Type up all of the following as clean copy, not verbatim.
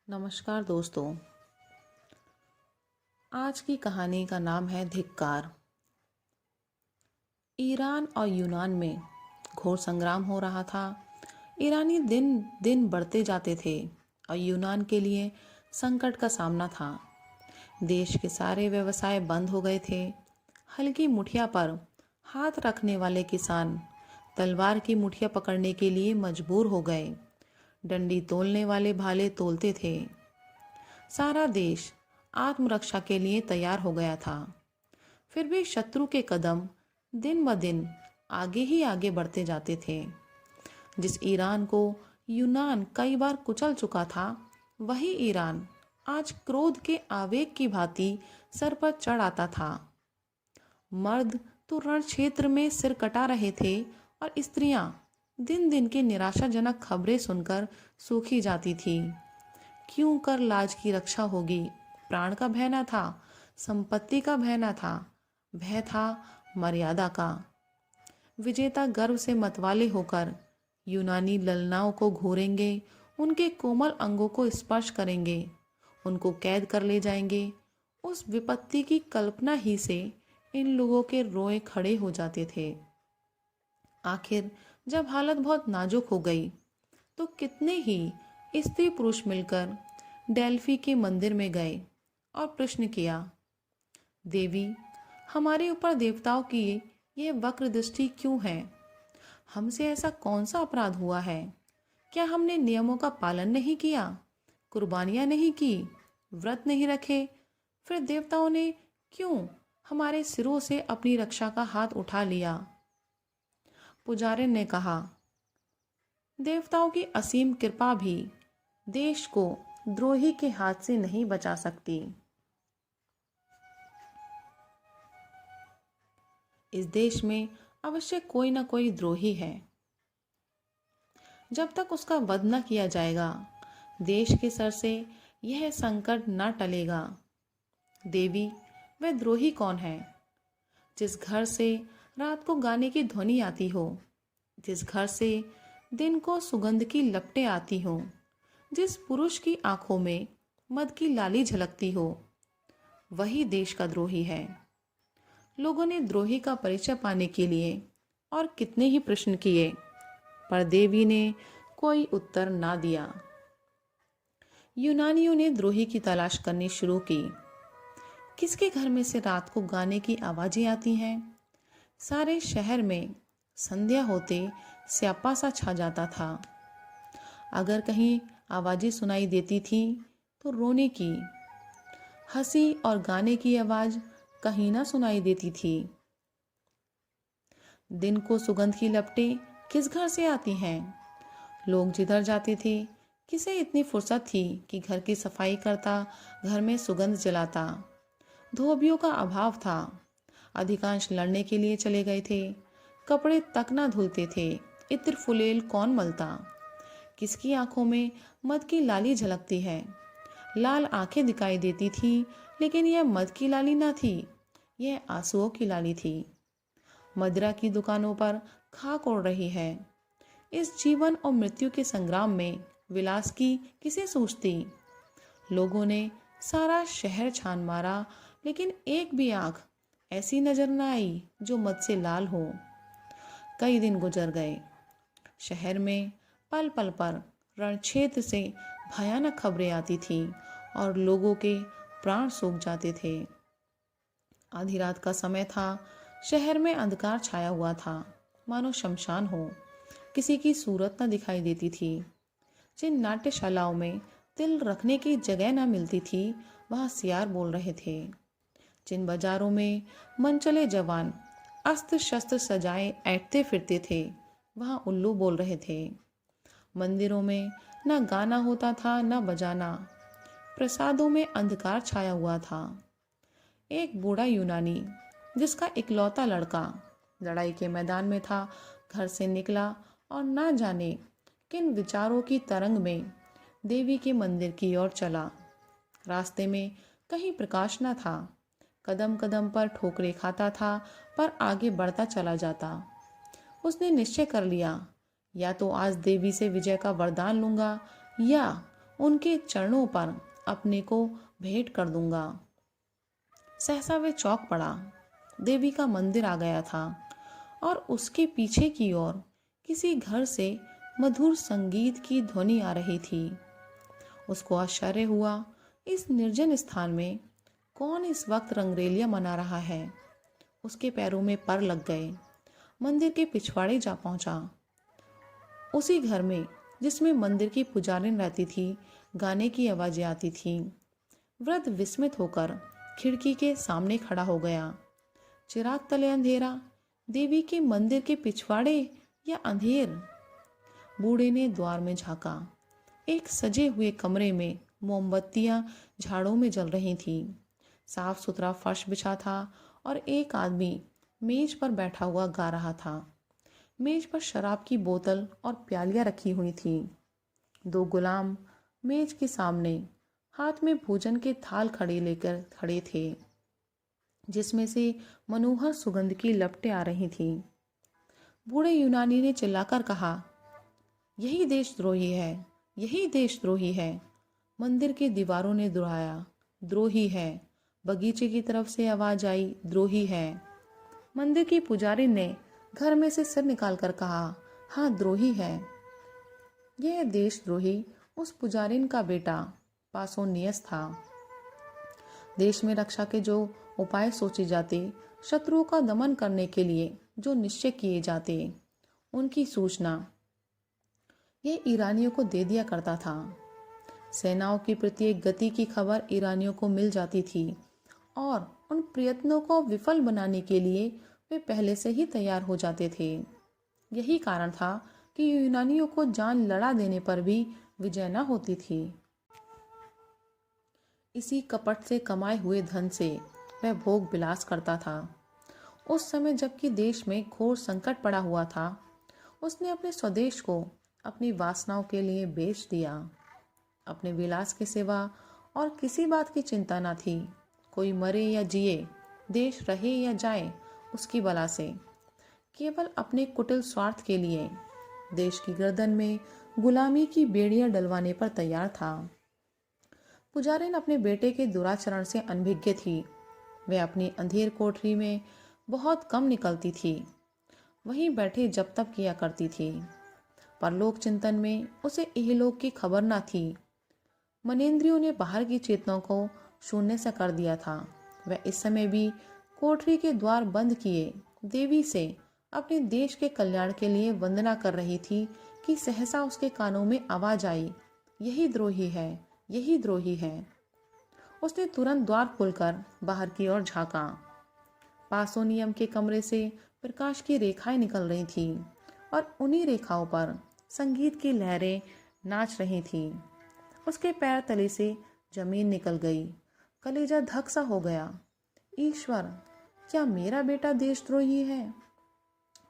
नमस्कार दोस्तों। आज की कहानी का नाम है धिक्कार। ईरान और यूनान में घोर संग्राम हो रहा था। ईरानी दिन दिन बढ़ते जाते थे और यूनान के लिए संकट का सामना था। देश के सारे व्यवसाय बंद हो गए थे। हल्की मुठिया पर हाथ रखने वाले किसान तलवार की मुठिया पकड़ने के लिए मजबूर हो गए। डंडी तोलने वाले भाले तोलते थे। सारा देश आत्मरक्षा के लिए तैयार हो गया था। फिर भी शत्रु के कदम दिन ब दिन आगे ही आगे बढ़ते जाते थे। जिस ईरान को यूनान कई बार कुचल चुका था, वही ईरान आज क्रोध के आवेग की भांति सर पर चढ़ आता था। मर्द तो रण क्षेत्र में सिर कटा रहे थे और स्त्रियां दिन दिन की निराशाजनक खबरें सुनकर सूखी जाती थी। क्यों कर लाज की रक्षा होगी? प्राण का भय न था, संपत्ति का भय न था, भय था मर्यादा का। विजेता गर्व से मतवाले होकर यूनानी ललनाओं को घूरेंगे, उनके कोमल अंगों को स्पर्श करेंगे, उनको कैद कर ले जाएंगे। उस विपत्ति की कल्पना ही से इन लोगों के रोए खड़े हो जाते थे। आखिर जब हालत बहुत नाजुक हो गई तो कितने ही स्त्री पुरुष मिलकर डेल्फी के मंदिर में गए और प्रश्न किया, देवी, हमारे ऊपर देवताओं की यह वक्र दृष्टि क्यों है? हमसे ऐसा कौन सा अपराध हुआ है? क्या हमने नियमों का पालन नहीं किया, कुर्बानियां नहीं की, व्रत नहीं रखे? फिर देवताओं ने क्यों हमारे सिरों से अपनी रक्षा का हाथ उठा लिया? पुजारी ने कहा, देवताओं की असीम कृपा भी देश को द्रोही के हाथ से नहीं बचा सकती। इस देश में अवश्य कोई ना कोई द्रोही है। जब तक उसका वध न किया जाएगा, देश के सर से यह संकट न टलेगा। देवी, वह द्रोही कौन है? जिस घर से रात को गाने की ध्वनि आती हो, जिस घर से दिन को सुगंध की लपटें आती हो, जिस पुरुष की आंखों में मद की लाली झलकती हो, वही देश का द्रोही है। लोगों ने द्रोही का परिचय पाने के लिए और कितने ही प्रश्न किए, पर देवी ने कोई उत्तर ना दिया। यूनानियों ने द्रोही की तलाश करनी शुरू की। किसके घर में से रात को गाने की आवाजें आती हैं? सारे शहर में संध्या होते स्यापा सा छा जाता था। अगर कहीं आवाजें सुनाई देती थी तो रोने की, हंसी और गाने की आवाज कहीं ना सुनाई देती थी। दिन को सुगंध की लपटें किस घर से आती हैं? लोग जिधर जाते थे, किसे इतनी फुर्सत थी कि घर की सफाई करता, घर में सुगंध जलाता? धोबियों का अभाव था। अधिकांश लड़ने के लिए चले गए थे। कपड़े तक ना धुलते थे। इत्र फुलेल कौन मलता? किसकी आंखों में मद की लाली झलकती है? लाल आंखें दिखाई देती थी, लेकिन यह मद की लाली ना थी, यह आंसुओं की लाली थी। मदिरा की दुकानों पर खाक उड़ रही है। इस जीवन और मृत्यु के संग्राम में विलास की किसे सूझती? लोगों ने सारा शहर छान मारा, लेकिन एक भी आंख ऐसी नजर न आई जो मद से लाल हो। कई दिन गुजर गए। शहर में पल पल पर रण क्षेत्र से भयानक खबरें आती थी और लोगों के प्राण सूख जाते थे। आधी रात का समय था। शहर में अंधकार छाया हुआ था, मानो शमशान हो। किसी की सूरत न दिखाई देती थी। जिन नाट्यशालाओं में तिल रखने की जगह न मिलती थी, वहां सियार बोल रहे थे। जिन बाजारों में मनचले जवान अस्त्र शस्त्र सजाए ऐंठते फिरते थे, वहां उल्लू बोल रहे थे। मंदिरों में न गाना होता था न बजाना। प्रसादों में अंधकार छाया हुआ था। एक बूढ़ा यूनानी, जिसका इकलौता लड़का लड़ाई के मैदान में था, घर से निकला और ना जाने किन विचारों की तरंग में देवी के मंदिर की ओर चला। रास्ते में कहीं प्रकाश न था। कदम कदम पर ठोकरें खाता था, पर आगे बढ़ता चला जाता। उसने निश्चय कर लिया, या तो आज देवी से विजय का वरदान लूंगा या उनके चरणों पर अपने को भेंट कर दूंगा। सहसा वे चौंक पड़ा। देवी का मंदिर आ गया था और उसके पीछे की ओर किसी घर से मधुर संगीत की ध्वनि आ रही थी। उसको आश्चर्य हुआ, इस निर्जन स्थान में कौन इस वक्त रंगरेलियां मना रहा है। उसके पैरों में पर लग गए। मंदिर के पिछवाड़े जा पहुंचा। उसी घर में जिसमें मंदिर की पुजारिन रहती थी, गाने की आवाजें आती थी। वृद्ध विस्मित होकर खिड़की के सामने खड़ा हो गया। चिराग तले अंधेरा, देवी के मंदिर के पिछवाड़े या अंधेर। बूढ़े ने द्वार में झांका। एक सजे हुए कमरे में मोमबत्तियां झाड़ों में जल रही थीं। साफ सुथरा फर्श बिछा था और एक आदमी मेज पर बैठा हुआ गा रहा था। मेज पर शराब की बोतल और प्यालियां रखी हुई थी। दो गुलाम मेज के सामने हाथ में भोजन के थाल खड़े लेकर खड़े थे, जिसमें से मनोहर सुगंध की लपटें आ रही थीं। बूढ़े यूनानी ने चिल्लाकर कहा, यही देशद्रोही है, यही देशद्रोही है। मंदिर की दीवारों ने दुहराया, द्रोही है। बगीचे की तरफ से आवाज आई, द्रोही है। मंदिर की पुजारी ने घर में से सिर निकालकर कहा, हाँ द्रोही है। यह देशद्रोही उस पुजारिन का बेटा पासोनियस था। देश में रक्षा के जो उपाय सोचे जाते, शत्रुओं का दमन करने के लिए जो निश्चय किए जाते, उनकी सूचना यह ईरानियों को दे दिया करता था। सेनाओं की प्रत्येक गति की खबर ईरानियों को मिल जाती थी और उन प्रयत्नों को विफल बनाने के लिए वे पहले से ही तैयार हो जाते थे। यही कारण था कि यूनानियों को जान लड़ा देने पर भी विजय न होती थी। इसी कपट से कमाए हुए धन से वह भोग विलास करता था। उस समय जबकि देश में घोर संकट पड़ा हुआ था, उसने अपने स्वदेश को अपनी वासनाओं के लिए बेच दिया। अपने विलास के सिवा और किसी बात की चिंता न थी। कोई मरे या जिए, देश रहे या जाए, उसकी बला से। केवल अपने कुटिल स्वार्थ के लिए देश की गर्दन में गुलामी की बेड़ियां डलवाने पर तैयार था। पुजारिन अपने बेटे के दुराचरण से अनभिज्ञ थी। वह अपनी अंधेर कोठरी में बहुत कम निकलती थी, वहीं बैठे जब तब किया करती थी। परलोक चिंतन में उसे इहलोक की खबर न थी। मनेंद्रियों ने बाहर की चेतनाओं को शून्य से कर दिया था। वह इस समय भी कोठरी के द्वार बंद किए देवी से अपने देश के कल्याण के लिए वंदना कर रही थी कि सहसा उसके कानों में आवाज आई, यही द्रोही है, यही द्रोही है। उसने तुरंत द्वार खोलकर बाहर की ओर झांका। पासोनियम के कमरे से प्रकाश की रेखाएं निकल रही थीं और उन्हीं रेखाओं पर संगीत की लहरें नाच रही थीं। उसके पैर तले से जमीन निकल गई। कलेजा धक सा हो गया। ईश्वर, क्या मेरा बेटा देशद्रोही है?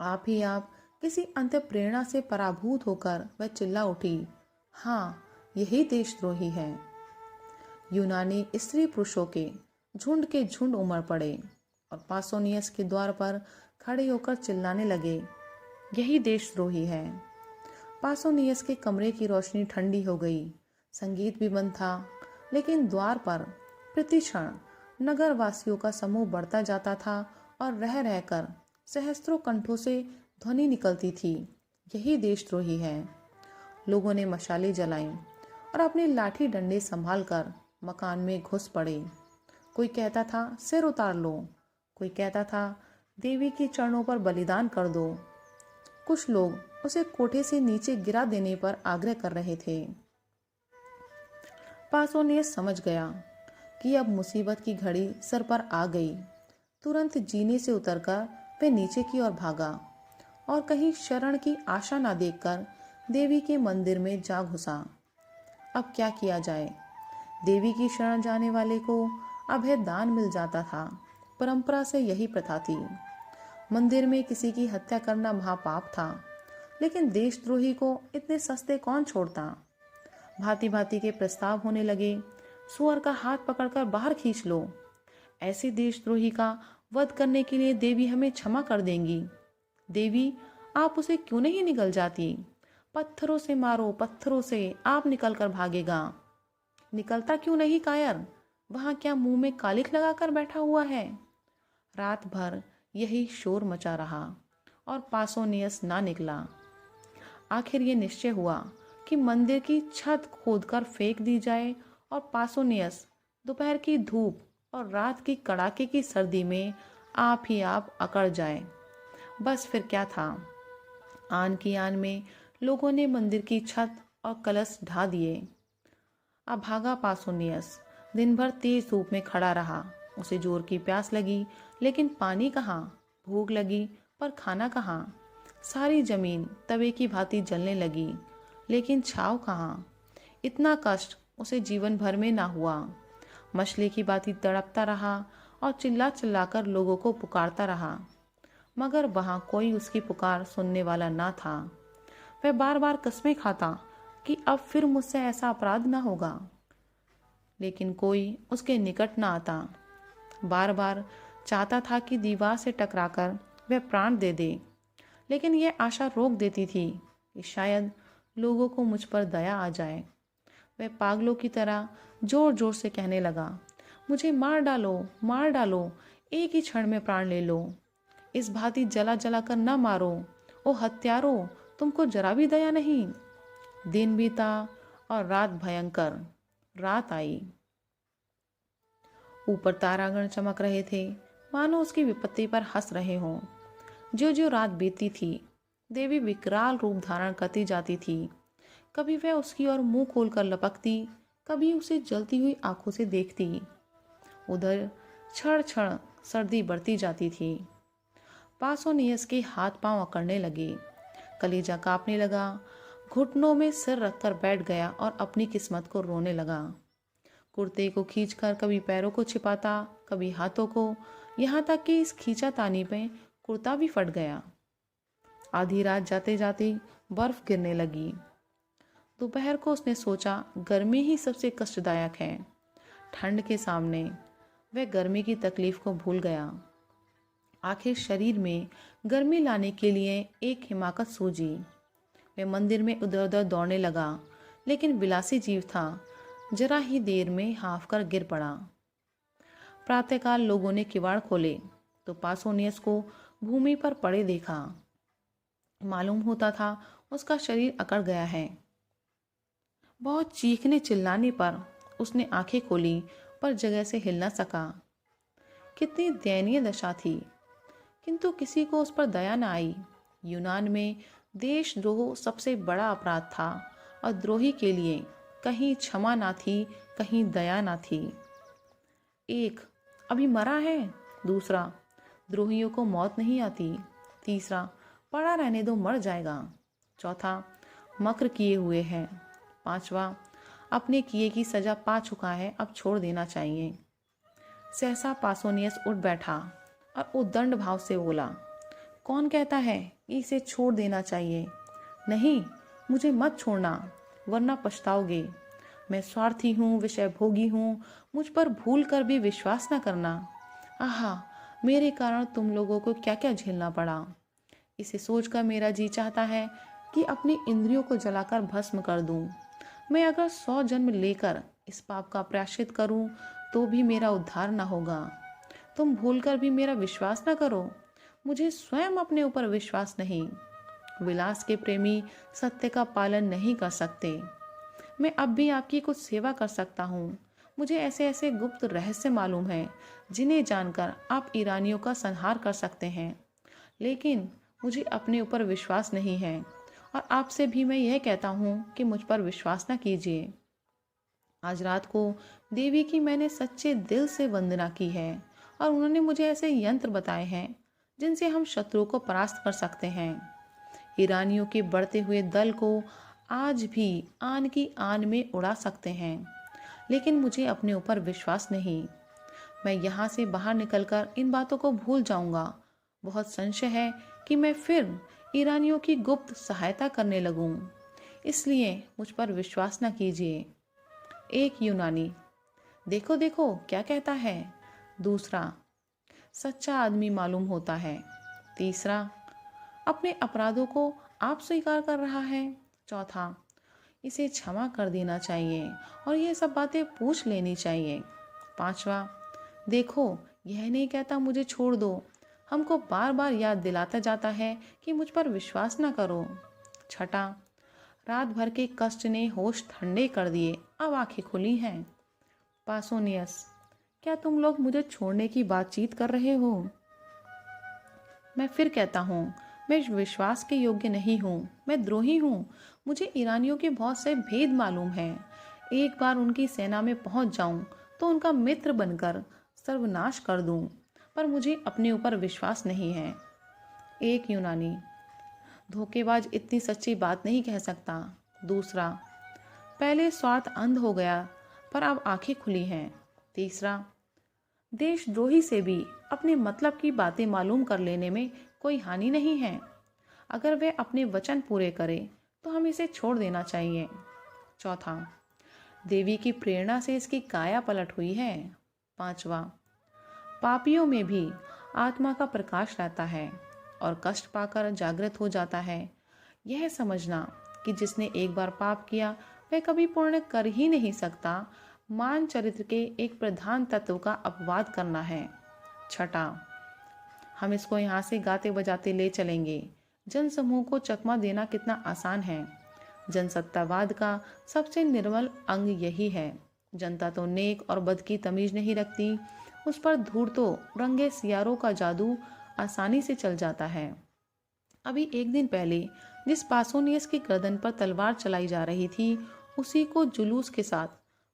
आप ही आप किसी अंतःप्रेरणा से पराभूत होकर वह चिल्ला उठी, हाँ यही देशद्रोही है। यूनानी स्त्री पुरुषों के झुंड उमड़ पड़े और पासोनियस के द्वार पर खड़े होकर चिल्लाने लगे, यही देशद्रोही है। पासोनियस के कमरे की रोशनी ठंडी हो गई। संगीत भी बंद था, लेकिन द्वार पर प्रतिक्षण नगर वासियों का समूह बढ़ता जाता था और रह रहकर सहस्त्रों कंठों से ध्वनि निकलती थी, यही देशद्रोही है। लोगों ने मशालें जलाईं और अपने लाठी डंडे संभाल कर मकान में घुस पड़े। कोई कहता था सिर उतार लो, कोई कहता था देवी के चरणों पर बलिदान कर दो। कुछ लोग उसे कोठे से नीचे गिरा देने पर आग्रह कर रहे थे। पासोनियस समझ गया कि अब मुसीबत की घड़ी सर पर आ गई। तुरंत जीने से उतरकर वह नीचे की ओर भागा और कहीं शरण की आशा न देखकर देवी के मंदिर में जा घुसा। अब क्या किया जाए? देवी की शरण जाने वाले को अभय दान मिल जाता था। परंपरा से यही प्रथा थी। मंदिर में किसी की हत्या करना महापाप था, लेकिन देशद्रोही को इतने सस्ते कौन छोड़ता? भांति भांति के प्रस्ताव होने लगे। सुअर का हाथ पकड़कर बाहर खींच लो, ऐसे देशद्रोही का वध करने के लिए देवी हमें क्षमा कर देंगी। देवी, आप उसे क्यों नहीं निकल जाती? पत्थरों से मारो, पत्थरों से, आप निकल कर भागेगा। निकलता क्यों नहीं कायर? वहां क्या मुंह में कालिख लगाकर बैठा हुआ है? रात भर यही शोर मचा रहा और पासोनियस ना निकला। आखिर ये निश्चय हुआ कि मंदिर की छत खोदकर फेंक दी जाए और पासोनियस दोपहर की धूप और रात की कड़ाके की सर्दी में आप ही आप अकड़ जाए। बस फिर क्या था। आन की आन में लोगों ने मंदिर की छत और कलश ढा दिए। अभागा पासोनियस दिन भर तेज धूप में खड़ा रहा। उसे जोर की प्यास लगी, लेकिन पानी कहाँ। भूख लगी, पर खाना कहाँ। सारी जमीन तवे की भांति जलने लगी, लेकिन छाव कहाँ। इतना कष्ट उसे जीवन भर में ना हुआ। मछली की भांति तड़पता रहा और चिल्ला चिल्लाकर लोगों को पुकारता रहा, मगर वहां कोई उसकी पुकार सुनने वाला ना था। वह बार बार कस्में खाता कि अब फिर मुझसे ऐसा अपराध ना होगा, लेकिन कोई उसके निकट ना आता। बार बार चाहता था कि दीवार से टकराकर वह प्राण दे दे, लेकिन यह आशा रोक देती थी कि शायद लोगों को मुझ पर दया आ जाए। वह पागलों की तरह जोर जोर से कहने लगा, मुझे मार डालो, मार डालो, एक ही क्षण में प्राण ले लो। इस भांति जला जला कर न मारो। ओ हत्यारों, तुमको जरा भी दया नहीं। दिन बीता और रात भयंकर। रात आई। ऊपर तारागण चमक रहे थे, मानो उसकी विपत्ति पर हंस रहे हों। जो जो रात बीतती थी, देवी विकराल रूप धारण करती जाती थी। कभी वह उसकी ओर मुंह खोलकर लपकती, कभी उसे जलती हुई आंखों से देखती। उधर क्षण क्षण सर्दी बढ़ती जाती थी। पासोनियस के हाथ पांव अकड़ने लगे, कलेजा कांपने लगा, घुटनों में सिर रखकर बैठ गया और अपनी किस्मत को रोने लगा। कुर्ते को खींचकर कभी पैरों को छिपाता, कभी हाथों को, यहाँ तक कि इस खींचातानी पे कुर्ता भी फट गया। आधी रात जाते जाते बर्फ गिरने लगी। दोपहर को उसने सोचा, गर्मी ही सबसे कष्टदायक है। ठंड के सामने वह गर्मी की तकलीफ को भूल गया। आखिर शरीर में गर्मी लाने के लिए एक हिमाकत सूझी। वह मंदिर में उधर उधर दौड़ने लगा, लेकिन विलासी जीव था, जरा ही देर में हाफ कर गिर पड़ा। प्रातःकाल लोगों ने किवाड़ खोले तो पासोनियस को भूमि पर पड़े देखा। मालूम होता था उसका शरीर अकड़ गया है। बहुत चीखने चिल्लाने पर उसने आंखें खोली, पर जगह से हिल न सका। कितनी दयनीय दशा थी, किंतु किसी को उस पर दया न आई। यूनान में देशद्रोह सबसे बड़ा अपराध था और द्रोही के लिए कहीं क्षमा ना थी, कहीं दया ना थी। एक, अभी मरा है। दूसरा, द्रोहियों को मौत नहीं आती। तीसरा, पड़ा रहने दो, मर जाएगा। चौथा, मक्र किए हुए है। पांचवा, अपने किए की सजा पा चुका है, अब छोड़ देना चाहिए। सहसा पासोनियस उठ बैठा और उद्दंड भाव से बोला, कौन कहता है इसे छोड़ देना चाहिए? नहीं, मुझे मत छोड़ना, वरना पछताओगे। मैं स्वार्थी हूँ, विषय भोगी हूँ, मुझ पर भूल कर भी विश्वास न करना। आहा, मेरे कारण तुम लोगों को क्या क्या झेलना पड़ा। इसे सोचकर मेरा जी चाहता है कि अपनी इंद्रियों को जलाकर भस्म कर दूं। मैं अगर 100 जन्म लेकर इस पाप का प्रायश्चित करूं, तो भी मेरा उद्धार न होगा। तुम भूलकर भी मेरा विश्वास न करो। मुझे स्वयं अपने ऊपर विश्वास नहीं। विलास के प्रेमी सत्य का पालन नहीं कर सकते। मैं अब भी आपकी कुछ सेवा कर सकता हूँ। मुझे ऐसे ऐसे गुप्त रहस्य मालूम हैं, जिन्हें जानकर आप ईरानियों का संहार कर सकते हैं। लेकिन मुझे अपने ऊपर विश्वास नहीं है, और आपसे भी मैं यह कहता हूँ कि मुझ पर विश्वास न कीजिए। आज रात को देवी की मैंने सच्चे दिल से वंदना की है, और उन्होंने मुझे ऐसे यंत्र बताए हैं जिनसे हम शत्रुओं को परास्त कर सकते हैं। ईरानियों के बढ़ते हुए दल को आज भी आन की आन में उड़ा सकते हैं, लेकिन मुझे अपने ऊपर विश्वास नहीं। मैं यहाँ से बाहर निकलकर इन बातों को भूल जाऊंगा। बहुत संशय है कि मैं फिर ईरानियों की गुप्त सहायता करने लगूं, इसलिए मुझ पर विश्वास न कीजिए। एक यूनानी, देखो देखो क्या कहता है। दूसरा, सच्चा आदमी मालूम होता है। तीसरा, अपने अपराधों को आप स्वीकार कर रहा है। चौथा, इसे क्षमा कर देना चाहिए और ये सब बातें पूछ लेनी चाहिए। 5वां, देखो यह नहीं कहता मुझे छोड़ दो, हमको बार बार याद दिलाता जाता है कि मुझ पर विश्वास न करो। 6, रात भर के कष्ट ने होश ठंडे कर दिए, अब आंखें खुली हैं। पासोनियस, क्या तुम लोग मुझे छोड़ने की बातचीत कर रहे हो? मैं फिर कहता हूँ, मैं विश्वास के योग्य नहीं हूँ, मैं द्रोही हूँ। मुझे ईरानियों के बहुत से भेद मालूम हैं। एक बार उनकी सेना में पहुंच जाऊं तो उनका मित्र बनकर सर्वनाश कर दूं, पर मुझे अपने ऊपर विश्वास नहीं है। एक यूनानी, धोखेबाज इतनी सच्ची बात नहीं कह सकता। दूसरा, पहले स्वार्थ अंध हो गया पर अब आंखें खुली हैं। तीसरा, देशद्रोही से भी अपने मतलब की बातें मालूम कर लेने में कोई हानि नहीं है। अगर वे अपने वचन पूरे करे तो हम इसे छोड़ देना चाहिए। चौथा, देवी की प्रेरणा से इसकी काया पलट हुई है। 5वां, पापियों में भी आत्मा का प्रकाश रहता है और कष्ट पाकर जागृत हो जाता है। यह समझना कि जिसने एक बार पाप किया वह कभी पुण्य कर ही नहीं सकता, मान चरित्र के एक प्रधान तत्व का अपवाद करना है। 6, हम इसको यहाँ से गाते बजाते ले चलेंगे। जनसमूह को चकमा देना कितना आसान है। जनसत्तावाद का सबसे निर्मल अंग यही है। जनता तो नेक और बद की तमीज नहीं रखती, उस पर धूर्तों रंगे सियारों का जादू आसानी से चल जाता है। अभी एक दिन पहले जिस पासोनियस की गर्दन पर तलवार चलाई जा रही थी, उसी को जुलूस के साथ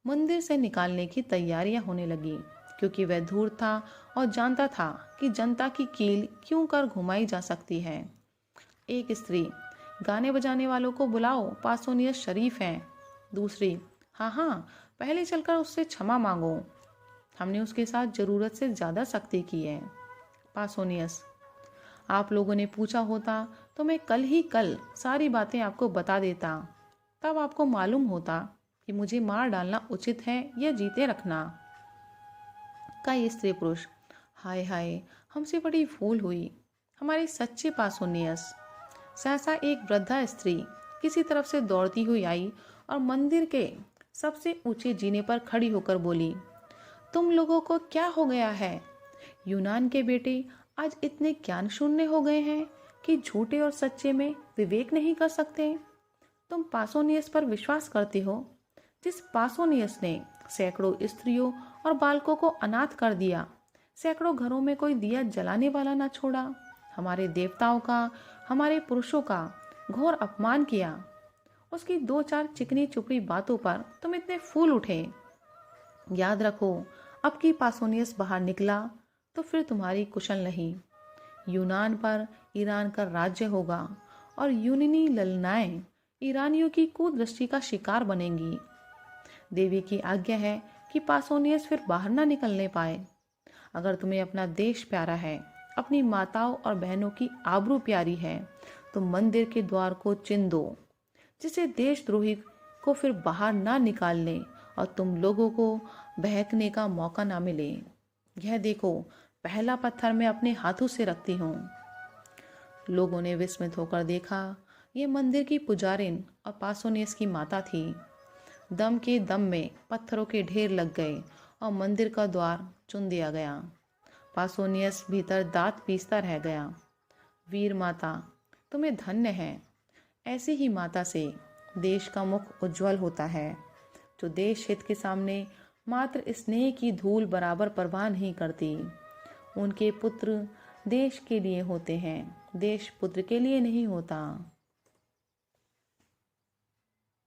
मंदिर से निकालने की तैयारियां होने लगी, क्योंकि वह धूर्त था और जानता था कि जनता की कील क्यों कर घुमाई जा सकती है। एक स्त्री, गाने बजाने वालों को बुलाओ, पासोनियस शरीफ हैं। दूसरी, हाँ हाँ, पहले चलकर उससे क्षमा मांगो, हमने उसके साथ जरूरत से ज्यादा सख्ती की है। पासोनियस, आप लोगों ने पूछा होता तो मैं कल सारी बातें आपको बता देता, तब आपको मालूम होता कि मुझे मार डालना उचित है या जीते रखना। कई स्त्री पुरुष, हाय हाय, हमसे बड़ी भूल हुई, हमारे सच्चे पासोनियस। सहसा एक वृद्धा स्त्री किसी तरफ से दौड़ती हुई आई और मंदिर के सबसे ऊंचे जीने पर खड़ी होकर बोली, तुम लोगों को क्या हो गया है? यूनान के बेटे आज इतने ज्ञान शून्य हो गए हैं कि झूठे और सच्चे में विवेक नहीं कर सकते। तुम पासोनियस पर विश्वास करते हो, जिस पासोनियस ने सैकड़ों स्त्रियों और बालकों को अनाथ कर दिया, सैकड़ों घरों में कोई दिया जलाने वाला ना छोड़ा, हमारे देवताओं का, हमारे पुरुषों का घोर अपमान किया। उसकी 2-4 चिकनी चुपड़ी बातों पर तुम इतने फूल उठे। याद रखो, अब की पासोनियस बाहर निकला तो फिर तुम्हारी कुशल नहीं। यूनान पर ईरान का राज्य होगा और यूनानी ललनाएं ईरानियों की कुदृष्टि का शिकार बनेंगी। देवी की आज्ञा है कि पासोनियस फिर बाहर ना निकलने पाए। अगर तुम्हें अपना देश प्यारा है, अपनी माताओं और बहनों की आबरू प्यारी है, तो मंदिर के द्वार को चिन दो, जिसे देशद्रोही को फिर बाहर ना निकालने और तुम लोगों को बहकने का मौका ना मिले। यह देखो, पहला पत्थर मैं अपने हाथों से रखती हूँ। लोगों ने विस्मित होकर देखा, ये मंदिर की पुजारिन और पासोनियस की माता थी। दम के दम में पत्थरों के ढेर लग गए और मंदिर का द्वार चुन दिया गया। पासोनियस भीतर दांत पीसता रह गया। वीर माता, तुम्हें धन्य है। ऐसी ही माता से देश का मुख उज्जवल होता है, जो देश हित के सामने मात्र स्नेह की धूल बराबर परवाह नहीं करती। उनके पुत्र देश के लिए होते हैं, देश पुत्र के लिए नहीं होता।